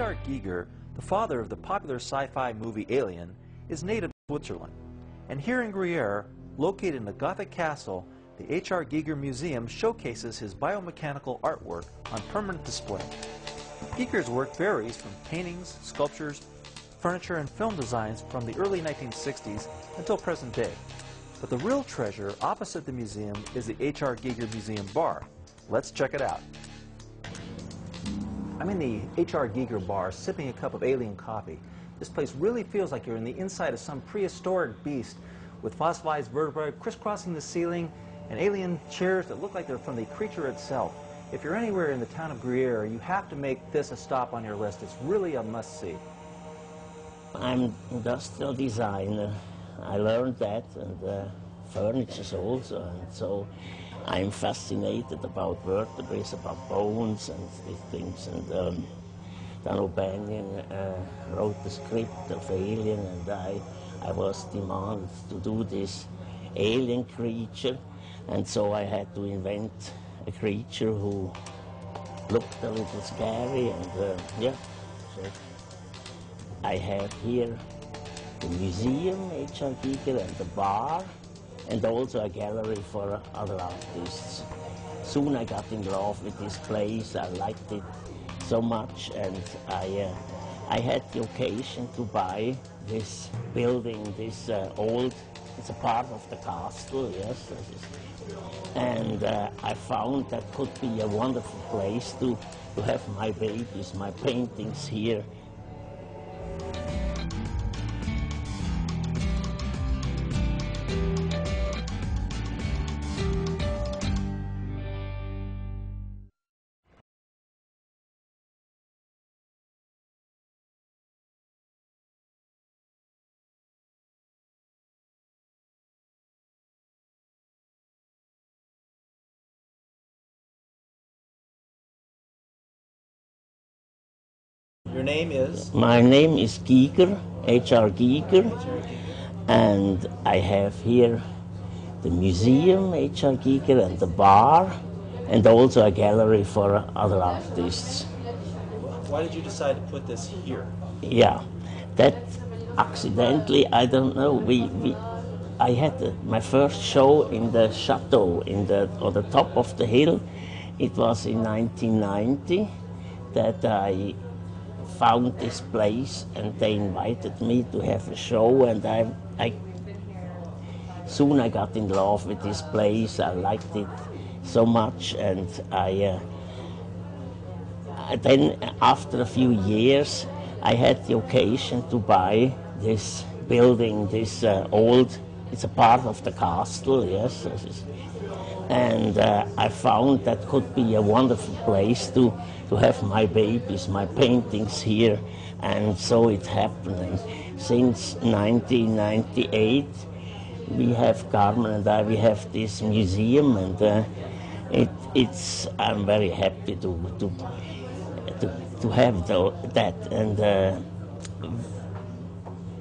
H.R. Giger, the father of the popular sci-fi movie Alien, is native to Switzerland. And here in Gruyere, located in the Gothic castle, the H.R. Giger Museum showcases his biomechanical artwork on permanent display. Giger's work varies from paintings, sculptures, furniture, and film designs from the early 1960s until present day. But the real treasure opposite the museum is the H.R. Giger Museum Bar. Let's check it out. I'm in the H.R. Giger Bar sipping a cup of alien coffee. This place really feels like you're in the inside of some prehistoric beast with fossilized vertebrae crisscrossing the ceiling and alien chairs that look like they're from the creature itself. If you're anywhere in the town of Gruyere, you have to make this a stop on your list. It's really a must-see. I'm industrial designer. I learned that, and furniture also, and so I'm fascinated about vertebrae, about bones and these things. And Dan O'Banion wrote the script of Alien, and I was demanded to do this alien creature, and so I had to invent a creature who looked a little scary, and yeah. So I have here the museum, H.R. Giger, and the bar, and also a gallery for other artists. Soon I got in love with this place. I liked it so much, and I had the occasion to buy this building, this old, it's a part of the castle, yes. And I found that could be a wonderful place to have my babies, my paintings here. Your name is? My name is Giger, H.R. Giger, and I have here the museum, H.R. Giger, and the bar, and also a gallery for other artists. Why did you decide to put this here? Yeah, that accidentally, I don't know, I had my first show in the chateau, on the top of the hill. It was in 1990 that I found this place, and they invited me to have a show, and soon I got in love with this place. I liked it so much, and then after a few years I had the occasion to buy this building, this old, it's a part of the castle, yes, and I found that could be a wonderful place to have my babies, my paintings here, and so it happened. And since 1998, we have, Carmen and I, we have this museum, and I'm very happy to have that. And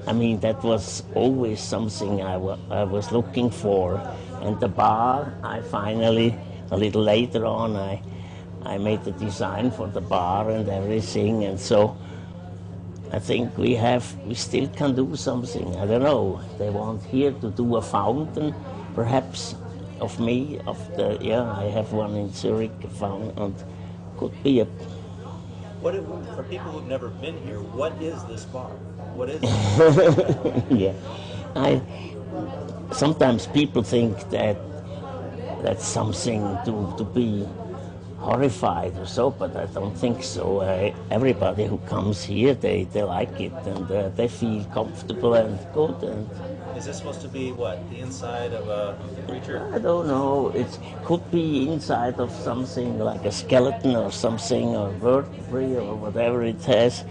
I mean, that was always something I was looking for. And the bar, I finally, a little later on, I made the design for the bar and everything, and so I think we still can do something. I don't know, they want here to do a fountain, perhaps, of me, I have one in Zurich, a fountain, and could be a... For people who've never been here, what is this bar? What is it? Yeah, sometimes people think that that's something to be horrified or so, but I don't think so. Everybody who comes here, they like it, and they feel comfortable and good. And is this supposed to be what, the inside of a creature? I don't know. It could be inside of something like a skeleton or something, or vertebrae or whatever it has.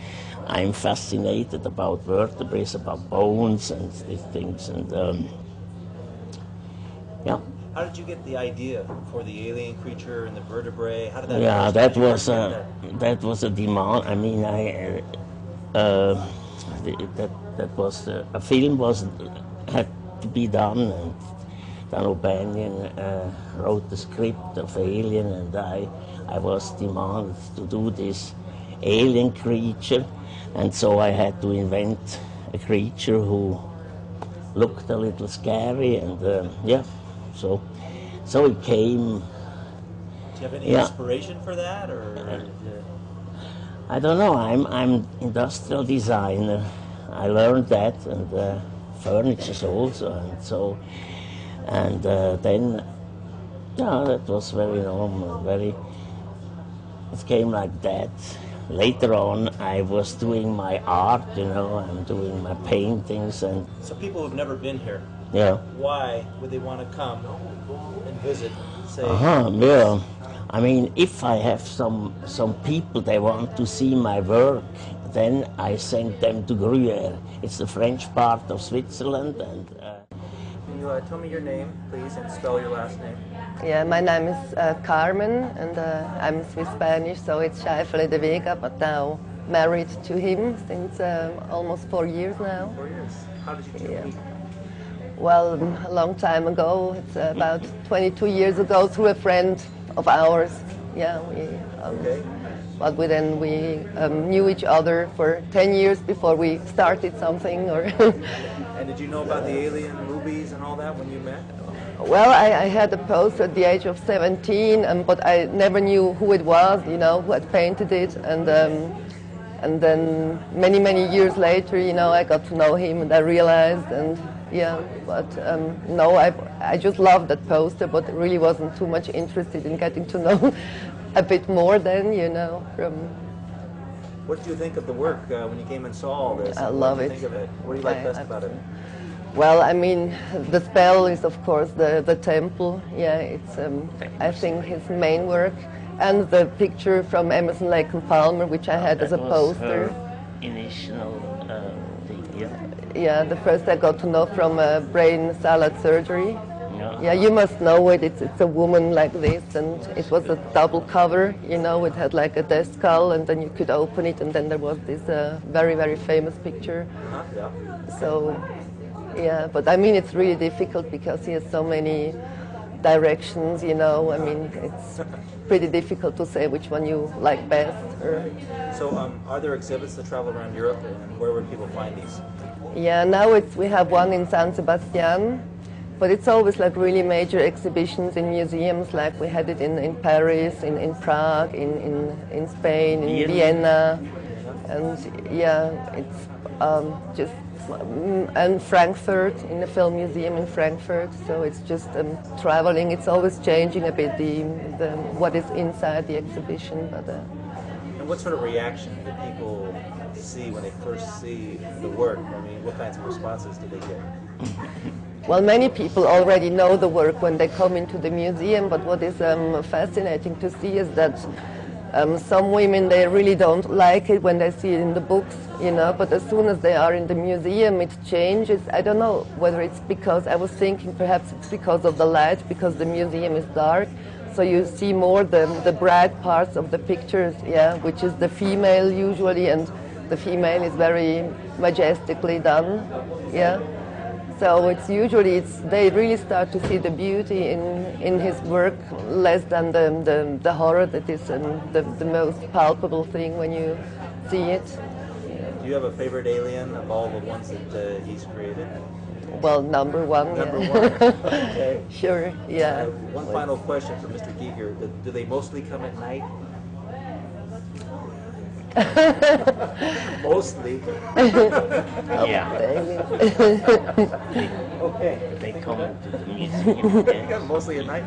I'm fascinated about vertebrae, about bones and these things, and yeah. How did you get the idea for the alien creature and the vertebrae? How did that? Yeah, that was a demand. I mean, that was a film had to be done, and Dan O'Banion wrote the script of Alien, and I was demanded to do this alien creature, and so I had to invent a creature who looked a little scary, and yeah, so it came. Do you have any inspiration for that, or I don't know. I'm industrial designer. I learned that, and furniture also, and so, and then, yeah, that was very normal. It came like that. Later on, I was doing my art. I'm doing my paintings, and so people who've never been here. Yeah. Why would they want to come and visit? Say. Yeah. I mean, if I have some people they want to see my work, then I send them to Gruyères. It's the French part of Switzerland. And can you tell me your name, please, and spell your last name? Yeah, my name is Carmen, and I'm Swiss Spanish, so it's Scheifele de Vega, but now married to him since almost 4 years now. 4 years. How did you meet? Well, a long time ago. It's about 22 years ago through a friend of ours. Yeah, but we knew each other for 10 years before we started something. And did you know about the alien movies and all that when you met? Well, I had a poster at the age of 17, but I never knew who it was, who had painted it. And then many years later, I got to know him, and I realized, and yeah, but no, I just loved that poster, but really wasn't too much interested in getting to know a bit more then, from... What did you think of the work when you came and saw all this? I love it. What did you think of it? What do you like best about it? Well, I mean, the spell is, of course, the temple. Yeah, it's, I think, his main work. And the picture from Emerson, Lake and Palmer, which I had as a poster. Her initial thing, yeah. Yeah, the first I got to know from brain salad surgery. Yeah, you must know it. It's a woman like this, and it was a double cover. It had like a death skull, and then you could open it, and then there was this very famous picture. Yeah. So, yeah, but I mean, it's really difficult because he has so many directions. I mean, it's pretty difficult to say which one you like best. So, are there exhibits that travel around Europe, and where would people find these? Yeah, now we have one in San Sebastian, but it's always like really major exhibitions in museums, like we had it in Paris, in Prague, in Spain, in Vienna, and yeah, it's just, and Frankfurt, in the film museum in Frankfurt, so it's just traveling. It's always changing a bit what is inside the exhibition. But, and what sort of reaction do people see when they first see the work? I mean, what kinds of responses do they get? Well, many people already know the work when they come into the museum, but what is fascinating to see is that some women, they really don't like it when they see it in the books, but as soon as they are in the museum, it changes. I don't know whether it's because, I was thinking perhaps it's because of the light, because the museum is dark, so you see more the bright parts of the pictures, yeah, which is the female usually, and the female is very majestically done, yeah. So it's usually, they really start to see the beauty in his work, less than the horror that is the most palpable thing when you see it. Do you have a favorite alien of all the ones that he's created? Well, number one. Number yeah. one. Okay. Sure, yeah. One final question for Mr. GIGER. Do they mostly come at night? Mostly. Yeah. Okay. They come to the museum. Mostly at night.